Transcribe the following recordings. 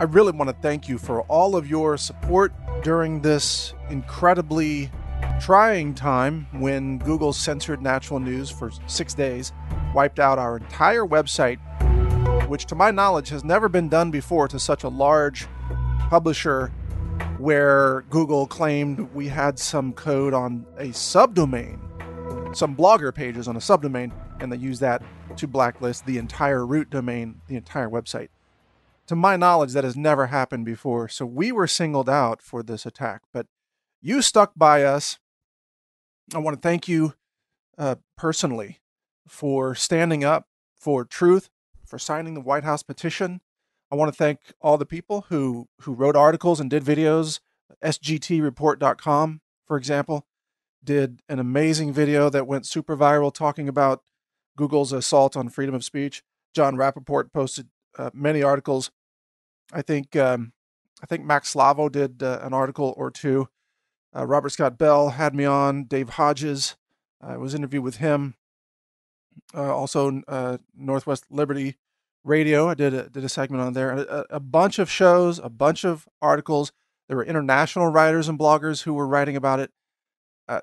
I really want to thank you for all of your support during this incredibly trying time when Google censored Natural News for 6 days, wiped out our entire website, which to my knowledge has never been done before to such a large publisher, where Google claimed we had some code on a subdomain, some blogger pages on a subdomain, and they used that to blacklist the entire root domain, the entire website. To my knowledge, that has never happened before. So we were singled out for this attack, but you stuck by us. I want to thank you personally for standing up for truth, for signing the White House petition. I want to thank all the people who wrote articles and did videos. SGTreport.com, for example, did an amazing video that went super viral talking about Google's assault on freedom of speech. John Rappaport posted many articles. I think Max Slavo did an article or two. Robert Scott Bell had me on. Dave Hodges, I was interviewed with him. Also, Northwest Liberty Radio, I did a segment on there. A bunch of shows, a bunch of articles. There were international writers and bloggers who were writing about it.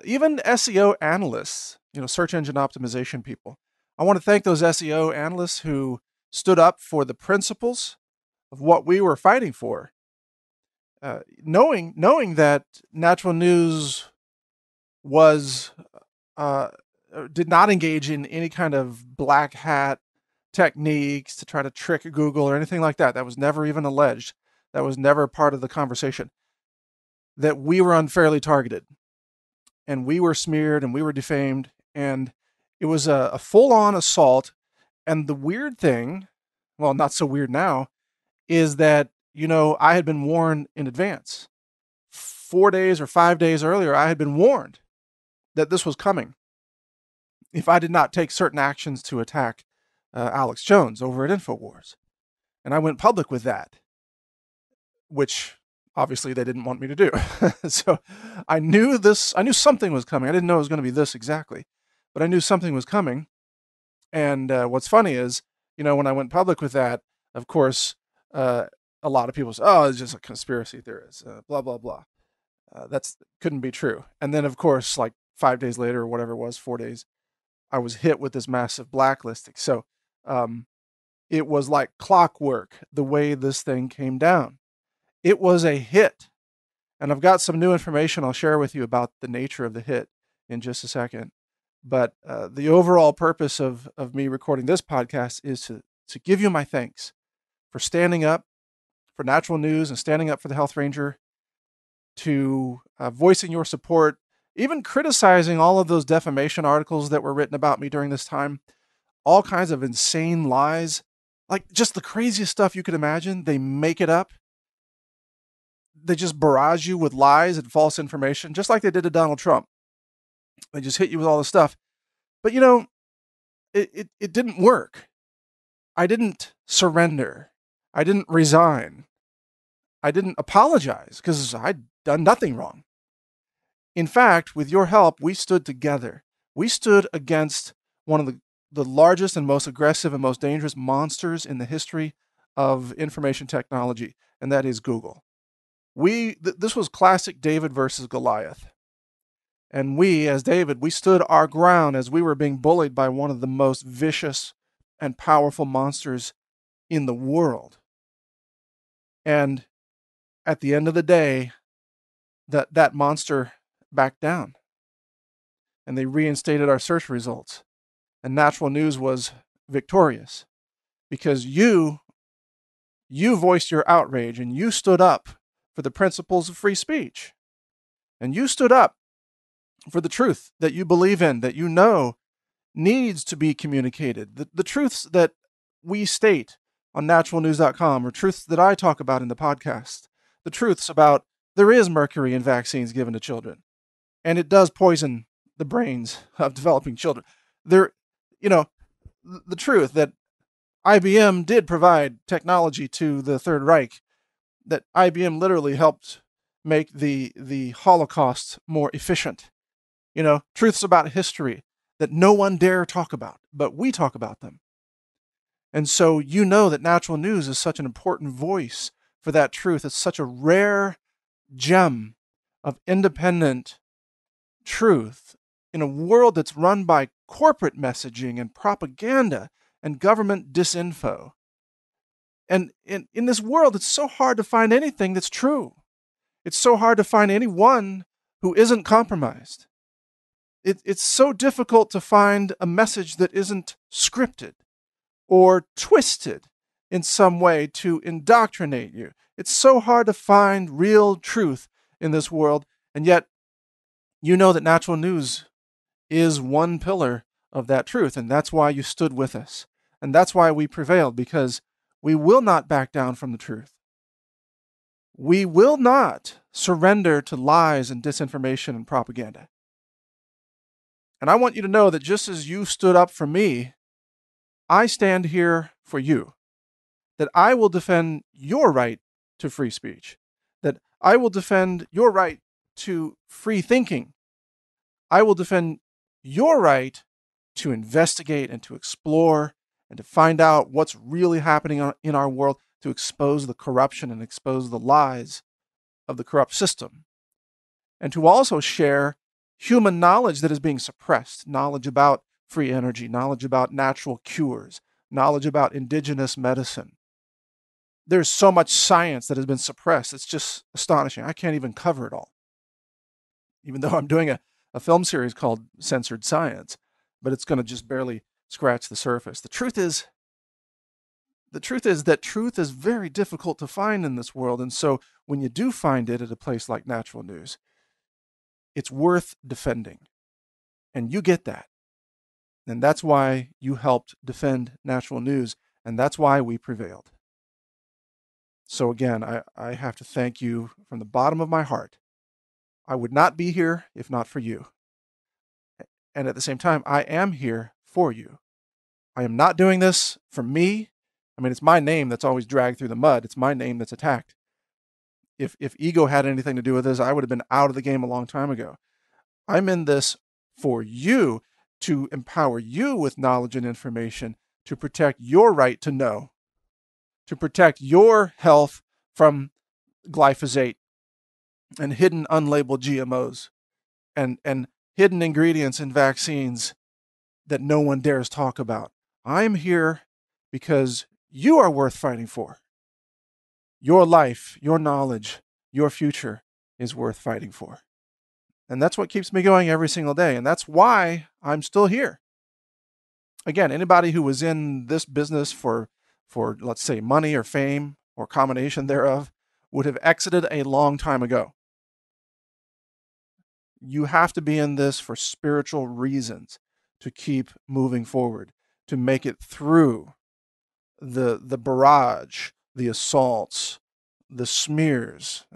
Even SEO analysts, search engine optimization people. I want to thank those SEO analysts who stood up for the principles of what we were fighting for, knowing that Natural News was did not engage in any kind of black hat techniques to try to trick Google or anything like that. That was never even alleged. That was never part of the conversation. That we were unfairly targeted, and we were smeared, and we were defamed, and it was a full-on assault. And the weird thing, well, not so weird now, is that, I had been warned in advance. 4 days or 5 days earlier, I had been warned that this was coming if I did not take certain actions to attack Alex Jones over at InfoWars. And I went public with that, which obviously they didn't want me to do. So I knew something was coming. I didn't know it was going to be this exactly, but I knew something was coming. And what's funny is, when I went public with that, of course, a lot of people say, oh, it's just a conspiracy theorist, blah, blah, blah. That's couldn't be true. And then, of course, like 5 days later or whatever it was, 4 days, I was hit with this massive blacklisting. So it was like clockwork, the way this thing came down. It was a hit. And I've got some new information I'll share with you about the nature of the hit in just a second. But the overall purpose of me recording this podcast is to give you my thanks for standing up for Natural News and standing up for the Health Ranger, to voicing your support, even criticizing all of those defamation articles that were written about me during this time, all kinds of insane lies, like just the craziest stuff you could imagine. They make it up. They just barrage you with lies and false information, just like they did to Donald Trump. They just hit you with all this stuff. But, it didn't work. I didn't surrender. I didn't resign. I didn't apologize because I'd done nothing wrong. In fact, with your help, we stood together. We stood against one of the largest and most aggressive and most dangerous monsters in the history of information technology, and that is Google. This was classic David versus Goliath. And we, as David, we stood our ground as we were being bullied by one of the most vicious and powerful monsters in the world. And at the end of the day, that monster backed down. And they reinstated our search results. And Natural News was victorious because you voiced your outrage and you stood up for the principles of free speech. And you stood up for the truth that you believe in, that needs to be communicated. The truths that we state on naturalnews.com are truths that I talk about in the podcast. The truths about there is mercury in vaccines given to children, and it does poison the brains of developing children. The truth that IBM did provide technology to the Third Reich, that IBM literally helped make the Holocaust more efficient. Truths about history that no one dare talk about, but we talk about them. And so that Natural News is such an important voice for that truth. It's such a rare gem of independent truth in a world that's run by corporate messaging and propaganda and government disinfo. And in this world, it's so hard to find anything that's true. It's so hard to find anyone who isn't compromised. It's so difficult to find a message that isn't scripted or twisted in some way to indoctrinate you. It's so hard to find real truth in this world, and yet you know that Natural News is one pillar of that truth, and that's why you stood with us. And that's why we prevailed, because we will not back down from the truth. We will not surrender to lies and disinformation and propaganda. And I want you to know that just as you stood up for me, I stand here for you. That I will defend your right to free speech. That I will defend your right to free thinking. I will defend your right to investigate and to explore and to find out what's really happening in our world, to expose the corruption and expose the lies of the corrupt system, and to also share human knowledge that is being suppressed, knowledge about free energy, knowledge about natural cures, knowledge about indigenous medicine. There's so much science that has been suppressed. It's just astonishing. I can't even cover it all, even though I'm doing a film series called Censored Science, but it's going to just barely scratch the surface. The truth is that truth is very difficult to find in this world. And so when you do find it at a place like Natural News, it's worth defending. And you get that. And that's why you helped defend Natural News. And that's why we prevailed. So again, I have to thank you from the bottom of my heart. I would not be here if not for you. And at the same time, I am here for you. I am not doing this for me. I mean, it's my name that's always dragged through the mud. It's my name that's attacked. If ego had anything to do with this, I would have been out of the game a long time ago. I'm in this for you, to empower you with knowledge and information, to protect your right to know, to protect your health from glyphosate and hidden unlabeled GMOs and hidden ingredients in vaccines that no one dares talk about. I'm here because you are worth fighting for. Your life, your knowledge, your future is worth fighting for. And that's what keeps me going every single day. And that's why I'm still here. Again, anybody who was in this business for let's say, money or fame or combination thereof would have exited a long time ago. You have to be in this for spiritual reasons, to keep moving forward, to make it through the barrage, the assaults, the smears,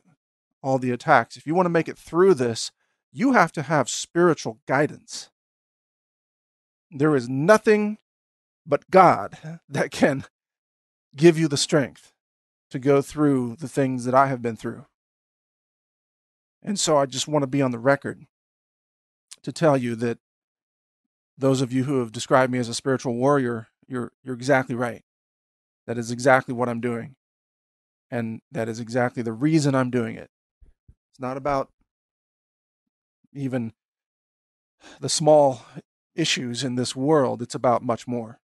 all the attacks. If you want to make it through this, you have to have spiritual guidance. There is nothing but God that can give you the strength to go through the things that I have been through. And so I just want to be on the record to tell you that those of you who have described me as a spiritual warrior, you're exactly right. That is exactly what I'm doing. And that is exactly the reason I'm doing it. It's not about even the small issues in this world. It's about much more.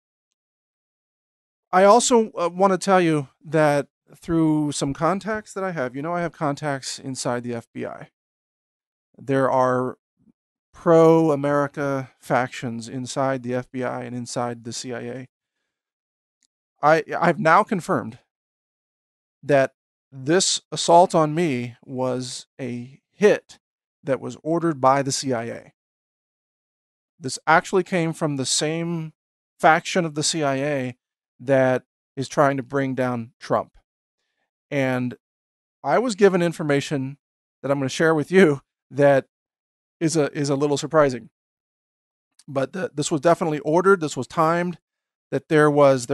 I also want to tell you that through some contacts that I have, I have contacts inside the FBI. There are pro-America factions inside the FBI and inside the CIA. I've now confirmed that this assault on me was a hit that was ordered by the CIA. This actually came from the same faction of the CIA that is trying to bring down Trump. And I was given information that I'm going to share with you that is a little surprising. But this was definitely ordered. This was timed. That there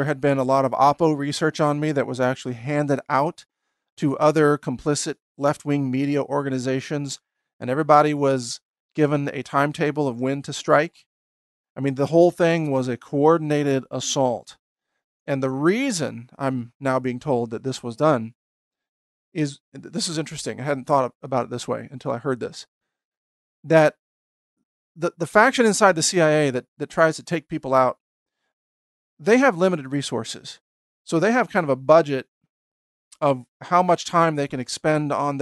had been a lot of Oppo research on me that was actually handed out to other complicit left-wing media organizations, and everybody was given a timetable of when to strike. I mean, the whole thing was a coordinated assault. And the reason I'm now being told that this was done is, this is interesting. I hadn't thought about it this way until I heard this, that the faction inside the CIA that tries to take people out, they have limited resources. So they have kind of a budget of how much time they can expend on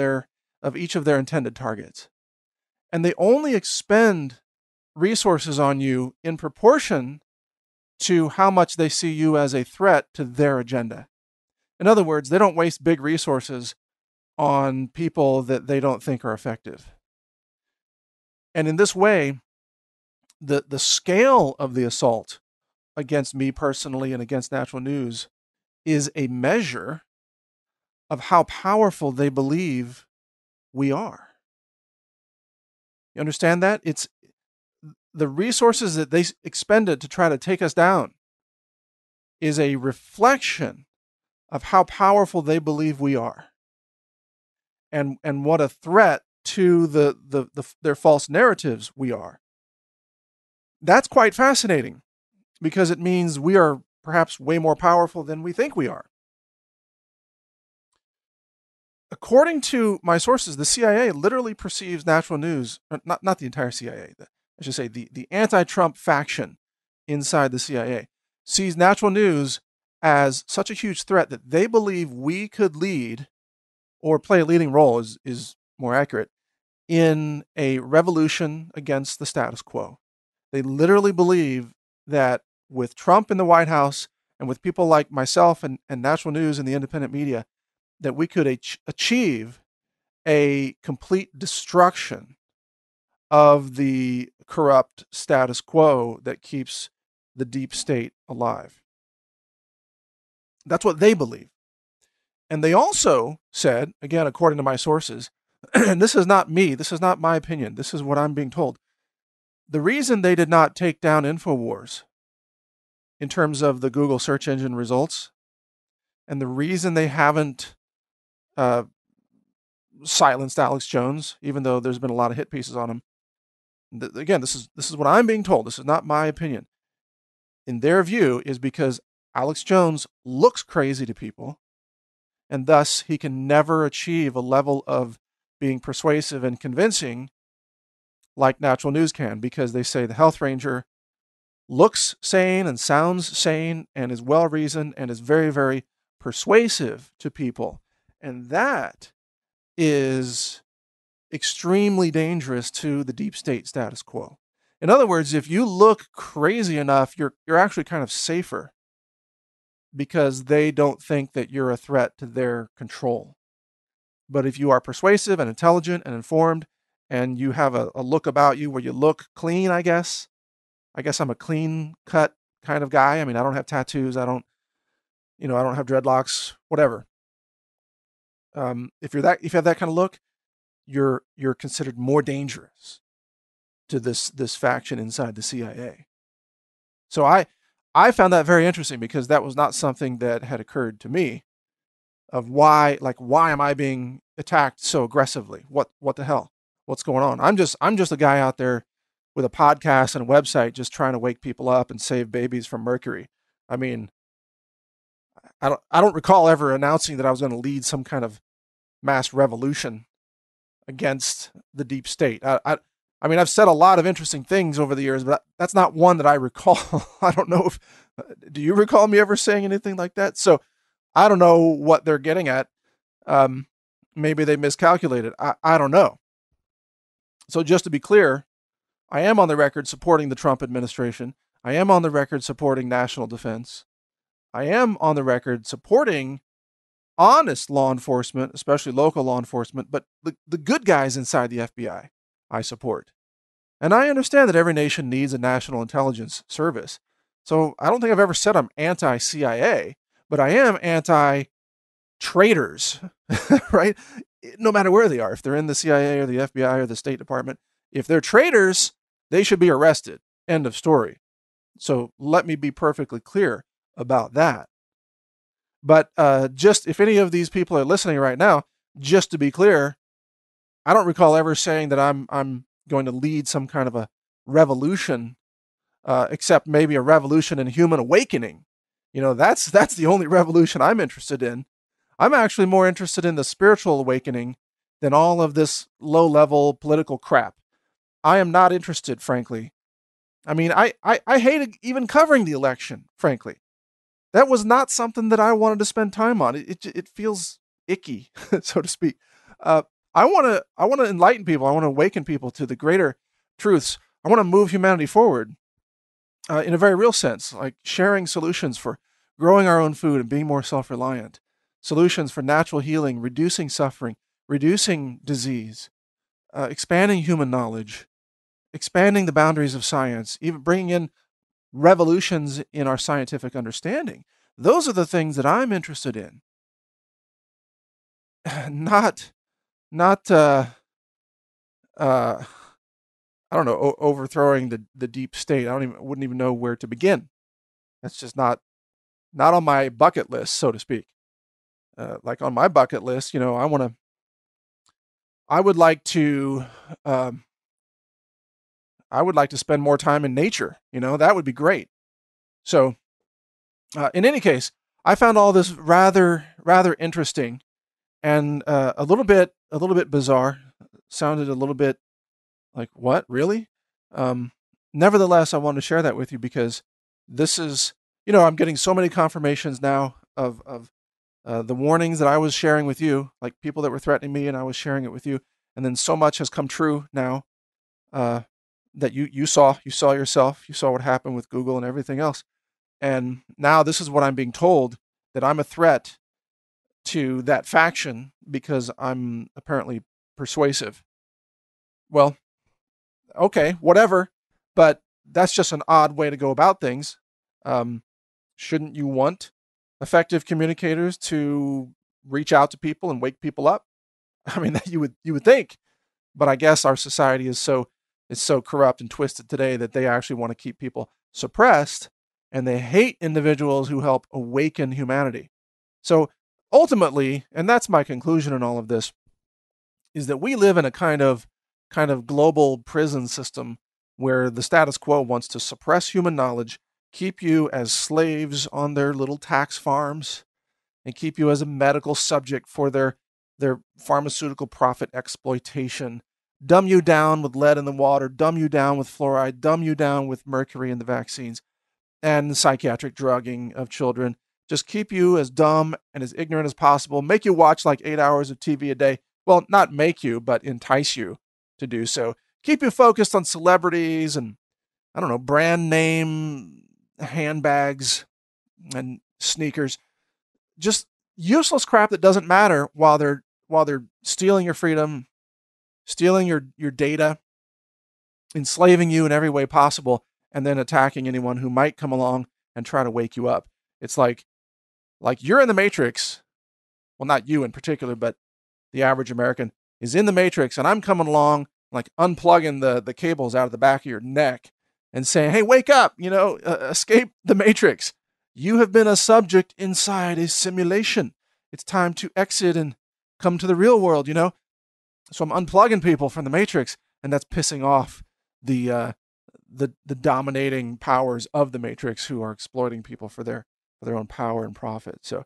of each of their intended targets. And they only expend resources on you in proportion to how much they see you as a threat to their agenda. In other words, they don't waste big resources on people that they don't think are effective. And in this way, the scale of the assault against me personally and against Natural News is a measure of how powerful they believe we are. You understand that? It's the resources that they expended to try to take us down is a reflection of how powerful they believe we are, and what a threat to their false narratives we are. That's quite fascinating, because it means we are perhaps way more powerful than we think we are. According to my sources, the CIA literally perceives Natural News, not the entire CIA, I should say the anti-Trump faction inside the CIA, sees Natural News as such a huge threat that they believe we could lead, or play a leading role is more accurate, in a revolution against the status quo. They literally believe that with Trump in the White House and with people like myself and Natural News and the independent media, that we could achieve a complete destruction of the corrupt status quo that keeps the deep state alive. That's what they believe. And they also said, again, according to my sources, and this is not me, this is not my opinion, this is what I'm being told, the reason they did not take down InfoWars in terms of the Google search engine results, and the reason they haven't silenced Alex Jones, even though there's been a lot of hit pieces on him, again, this is what I'm being told, this is not my opinion, in their view, is because Alex Jones looks crazy to people, and thus he can never achieve a level of being persuasive and convincing like Natural News can, because they say the Health Ranger looks sane and sounds sane and is well-reasoned and is very, very persuasive to people. And that is extremely dangerous to the deep state status quo. In other words, if you look crazy enough, you're actually kind of safer, because they don't think that you're a threat to their control. But if you are persuasive and intelligent and informed, and you have a look about you where you look clean, I guess I'm a clean cut kind of guy. I mean, I don't have tattoos. I don't have dreadlocks, whatever. If you have that kind of look, you're considered more dangerous to this faction inside the CIA. So I found that very interesting, because that was not something that had occurred to me, of why am I being attacked so aggressively? What the hell? What's going on? I'm just a guy out there with a podcast and a website just trying to wake people up and save babies from mercury. I mean, I don't recall ever announcing that I was going to lead some kind of mass revolution against the deep state. I mean, I've said a lot of interesting things over the years, but that's not one that I recall. I don't know do you recall me ever saying anything like that? So I don't know what they're getting at. Maybe they miscalculated. I don't know. So just to be clear, I am on the record supporting the Trump administration. I am on the record supporting national defense. I am on the record supporting honest law enforcement, especially local law enforcement, but the good guys inside the FBI, I support. And I understand that every nation needs a national intelligence service. So I don't think I've ever said I'm anti-CIA, but I am anti-traitors, right? No matter where they are, if they're in the CIA or the FBI or the State Department, if they're traitors, they should be arrested. End of story. So let me be perfectly clear about that. But just if any of these people are listening right now, just to be clear, I don't recall ever saying that I'm going to lead some kind of a revolution, except maybe a revolution in human awakening. That's the only revolution I'm interested in. I'm actually more interested in the spiritual awakening than all of this low-level political crap. I am not interested, frankly. I mean, I hated even covering the election, frankly. That was not something that I wanted to spend time on. It feels icky, so to speak. Uh, I want to enlighten people. I want to awaken people to the greater truths. I want to move humanity forward in a very real sense, like sharing solutions for growing our own food and being more self-reliant, solutions for natural healing, reducing suffering, reducing disease, expanding human knowledge, expanding the boundaries of science, even bringing in revolutions in our scientific understanding. Those are the things that I'm interested in. not not uh I don't know, overthrowing the deep state. Wouldn't even know where to begin. That's just not on my bucket list, so to speak. Like on my bucket list, I would like to um I would like to spend more time in nature. That would be great. So, in any case, I found all this rather interesting and a little bit bizarre. Sounded a little bit like, what, really? Um, Nevertheless, I wanted to share that with you because this is, I'm getting so many confirmations now of the warnings that I was sharing with you, like people that were threatening me, and I was sharing it with you, and then so much has come true now uh, that you saw yourself, you saw what happened with Google and everything else, and now this is what I'm being told, that I'm a threat to that faction because I'm apparently persuasive. Well, okay, whatever, but that's just an odd way to go about things. Um, shouldn't you want effective communicators to reach out to people and wake people up? I mean, that you would think, but I guess our society is so corrupt and twisted today that they actually want to keep people suppressed, and they hate individuals who help awaken humanity. So ultimately, and that's my conclusion in all of this, is that we live in a kind of global prison system where the status quo wants to suppress human knowledge, keep you as slaves on their little tax farms, and keep you as a medical subject for their pharmaceutical profit exploitation, dumb you down with lead in the water, dumb you down with fluoride, dumb you down with mercury in the vaccines, and the psychiatric drugging of children. Just keep you as dumb and as ignorant as possible, make you watch like 8 hours of TV a day. Well, not make you, but entice you to do so. Keep you focused on celebrities and, I don't know, brand name handbags and sneakers. Just useless crap that doesn't matter while they're stealing your freedom, stealing your data, enslaving you in every way possible, and then attacking anyone who might come along and try to wake you up. It's like you're in the Matrix. Well, not you in particular, but the average American is in the Matrix, and I'm coming along like unplugging the cables out of the back of your neck and saying, "Hey, wake up! Escape the Matrix. You have been a subject inside a simulation. It's time to exit and come to the real world." So I'm unplugging people from the Matrix, and that's pissing off the uh, the dominating powers of the Matrix, who are exploiting people for their own power and profit. So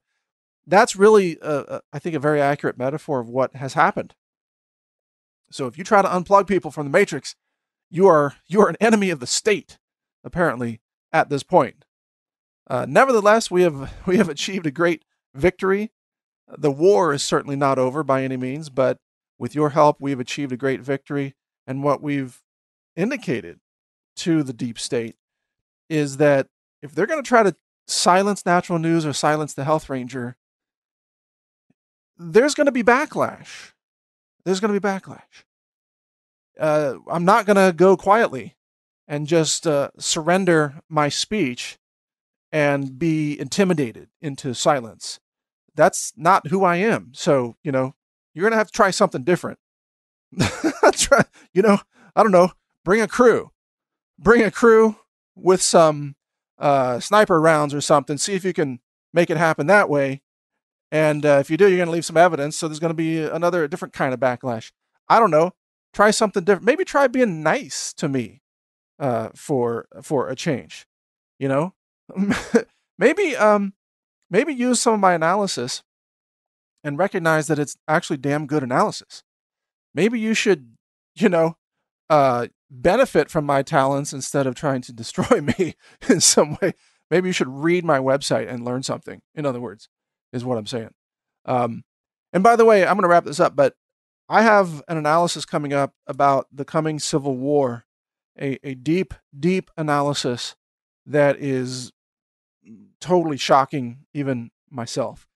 that's really, I think, a very accurate metaphor of what has happened. So if you try to unplug people from the Matrix, you are an enemy of the state, apparently, at this point. Nevertheless, we have achieved a great victory. The war is certainly not over by any means, but with your help, we've achieved a great victory. And what we've indicated to the deep state is that if they're going to try to silence Natural News or silence the Health Ranger, there's going to be backlash. There's going to be backlash. I'm not going to go quietly and just surrender my speech and be intimidated into silence. That's not who I am. So, you're going to have to try something different. try, I don't know, bring a crew. Bring a crew with some sniper rounds or something. See if you can make it happen that way. And if you do, you're going to leave some evidence. So there's going to be a different kind of backlash. I don't know. Try something different. Maybe try being nice to me for a change. You know, maybe maybe use some of my analysis and recognize that it's actually damn good analysis. Maybe you should, benefit from my talents instead of trying to destroy me in some way. Maybe you should read my website and learn something, in other words, is what I'm saying. And by the way, I'm going to wrap this up, but I have an analysis coming up about the coming Civil War, a deep, deep analysis that is totally shocking even myself.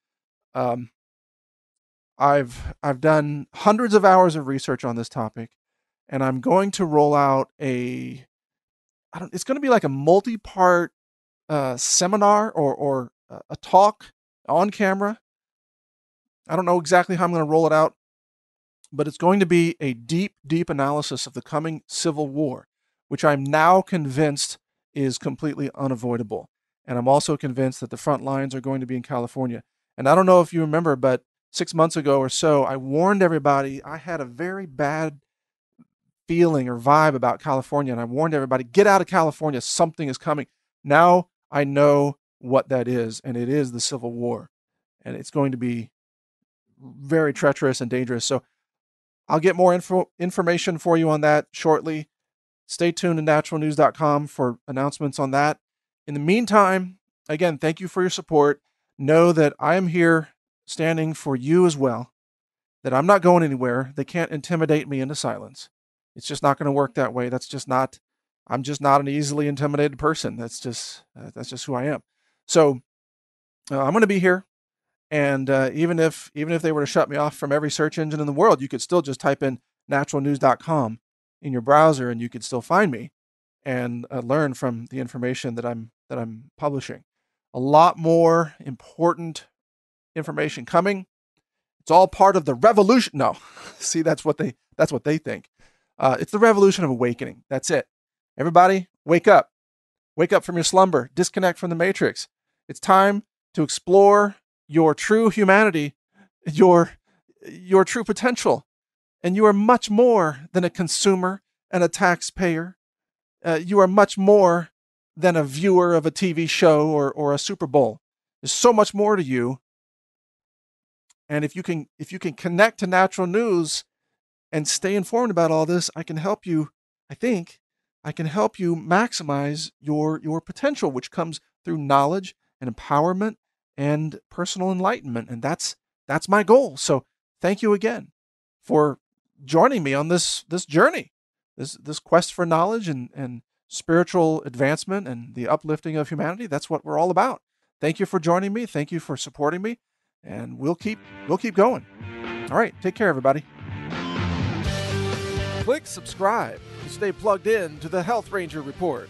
I've done hundreds of hours of research on this topic, and I'm going to roll out it's going to be like a multi-part seminar or a talk on camera. I don't know exactly how I'm going to roll it out, but it's going to be a deep, deep analysis of the coming Civil War, which I'm now convinced is completely unavoidable. And I'm also convinced that the front lines are going to be in California. And I don't know if you remember, but 6 months ago or so, I warned everybody I had a very bad feeling or vibe about California. And I warned everybody, get out of California. Something is coming. Now I know what that is, and it is the Civil War. And it's going to be very treacherous and dangerous. So I'll get more information for you on that shortly. Stay tuned to naturalnews.com for announcements on that. In the meantime, again, thank you for your support. Know that I am here standing for you as well, that I'm not going anywhere. They can't intimidate me into silence. It's just not going to work that way. I'm just not an easily intimidated person. That's just who I am. So I'm going to be here. And even if they were to shut me off from every search engine in the world, you could still just type in naturalnews.com in your browser, and you could still find me and learn from the information that I'm publishing. A lot more important information coming. It's all part of the revolution. No, see, that's what they think. It's the revolution of awakening. That's it. Everybody, wake up. Wake up from your slumber. Disconnect from the matrix. It's time to explore your true humanity, your true potential. And you are much more than a consumer and a taxpayer. You are much more than a viewer of a TV show or a Super Bowl. There's so much more to you. And if you can connect to Natural News and stay informed about all this, I can help you. I think I can help you maximize your potential, which comes through knowledge and empowerment and personal enlightenment. And that's my goal. So thank you again for joining me on this journey, this quest for knowledge and spiritual advancement and the uplifting of humanity. That's what we're all about. Thank you for joining me. Thank you for supporting me. And we'll keep going. All right. Take care, everybody. Click subscribe to stay plugged in to the Health Ranger Report.